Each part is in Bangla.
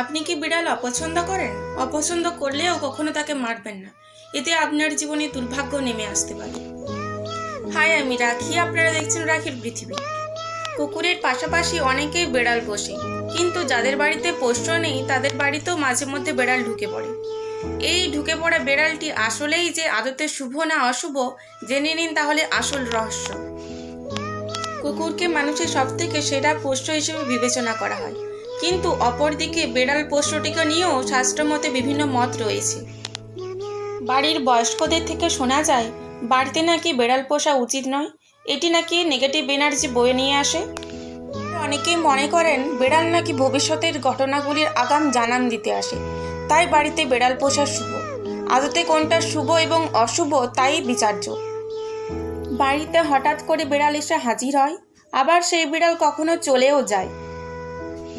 আপনি কি বিড়াল অপছন্দ করেন? অপছন্দ করলেও কখনো তাকে মারবেন না, এতে আপনার জীবনে দুর্ভাগ্য নেমে আসতে পারে। হাই, আমি রাখি, আপনারা দেখছেন রাখির পৃথিবী। কুকুরের পাশাপাশি অনেকেই বিড়াল পোষে, কিন্তু যাদের বাড়িতে পোষ্য নেই তাদের বাড়িতেও মাঝে মধ্যে বিড়াল ঢুকে পড়ে। এই ঢুকে পড়া বিড়ালটি আসলেই যে আদতে শুভ না অশুভ জেনে নিন তাহলে আসল রহস্য। কুকুরকে মানুষের সবথেকে সেরা পোষ্য হিসেবে বিবেচনা করা হয়, কিন্তু অপরদিকে বিড়াল পোষ্যটিকে নিয়েও শাস্ত্রমতে বিভিন্ন মত রয়েছে। বাড়ির বয়স্কদের থেকে শোনা যায় বাড়িতে নাকি বিড়াল পোষা উচিত নয়, এটি নাকি নেগেটিভ এনার্জি বয়ে নিয়ে আসে। অনেকেই মনে করেন বিড়াল নাকি ভবিষ্যতের ঘটনাগুলির আগাম জানান দিতে আসে, তাই বাড়িতে বিড়াল পোষা শুভ। আদতে কোনটা শুভ এবং অশুভ তাই বিচার্য। বাড়িতে হঠাৎ করে বিড়াল এসে হাজির হয়, আবার সেই বিড়াল কখনো চলেও যায়।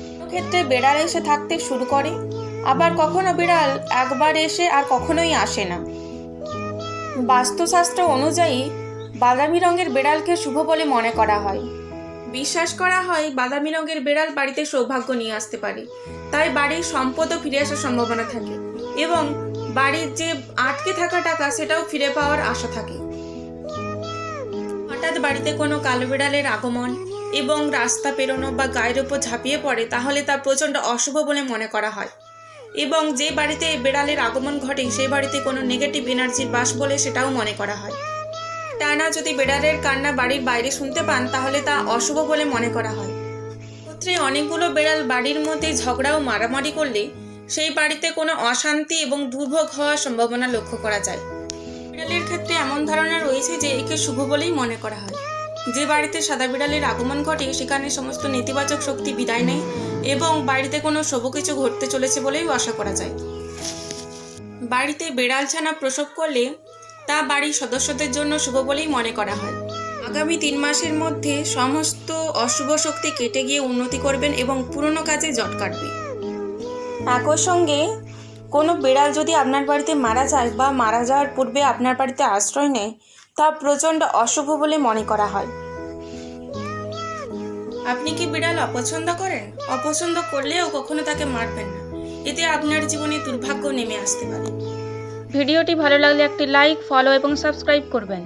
কোনো ক্ষেত্রে বিড়াল এসে থাকতে শুরু করে, আবার কখনো বিড়াল একবার এসে আর কখনোই আসে না। বাস্তুশাস্ত্র অনুযায়ী বাদামি রঙের বিড়ালকে শুভ বলে মনে করা হয়। বিশ্বাস করা হয় বাদামি রঙের বিড়াল বাড়িতে সৌভাগ্য নিয়ে আসতে পারে, তাই বাড়ির সম্পদও ফিরে আসার সম্ভাবনা থাকে এবং বাড়ির যে আটকে থাকা টাকা সেটাও ফিরে পাওয়ার আশা থাকে। হঠাৎ বাড়িতে কোনো কালো বিড়ালের আগমন এবং রাস্তা পেরোনো বা গায়ের ওপর ঝাঁপিয়ে পড়ে তাহলে তা প্রচণ্ড অশুভ বলে মনে করা হয়, এবং যে বাড়িতে বিড়ালের আগমন ঘটে সেই বাড়িতে কোনো নেগেটিভ এনার্জির বাস বলে সেটাও মনে করা হয়। টানা যদি বিড়ালের কান্না বাড়ির বাইরে শুনতে পান তাহলে তা অশুভ বলে মনে করা হয়। ক্ষেত্রে অনেকগুলো বিড়াল বাড়ির মধ্যে ঝগড়া ও মারামারি করলে সেই বাড়িতে কোনো অশান্তি এবং দুর্ভোগ হওয়ার সম্ভাবনা লক্ষ্য করা যায়। বিড়ালের ক্ষেত্রে এমন ধারণা রয়েছে যে একে শুভ বলেই মনে করা হয়। যে বাড়িতে সাদা বিড়ালের আগমন ঘটে সেখানে সমস্ত নেতিবাচক শক্তি বিদায় নেয় এবং বাড়িতে কোনো শুভ কিছু ঘটতে চলেছে বলেও আশা করা যায়। বাড়িতে বিড়াল ছানা প্রসব করলে তা বাড়ির সদস্যদের জন্য শুভ বলেই মনে করা হয়। আগামী 3 মাসের মধ্যে সমস্ত অশুভ শক্তি কেটে গিয়ে উন্নতি করবেন এবং পুরনো কাজে জট কাটবে। একই সঙ্গে কোনো বিড়াল যদি আপনার বাড়িতে মারা যায় বা মারা যাওয়ার পূর্বে আপনার বাড়িতে আশ্রয় নেয় তা প্রচণ্ড অশুভ বলে মনে করা হয়। আপনি কি বিড়াল অপছন্দ করেন? অপছন্দ করলেও কখনো তাকে মারবেন না, এতে আপনার জীবনে দুর্ভাগ্য নেমে আসতে পারে। ভিডিওটি ভালো লাগলে একটি লাইক, ফলো এবং সাবস্ক্রাইব করবেন।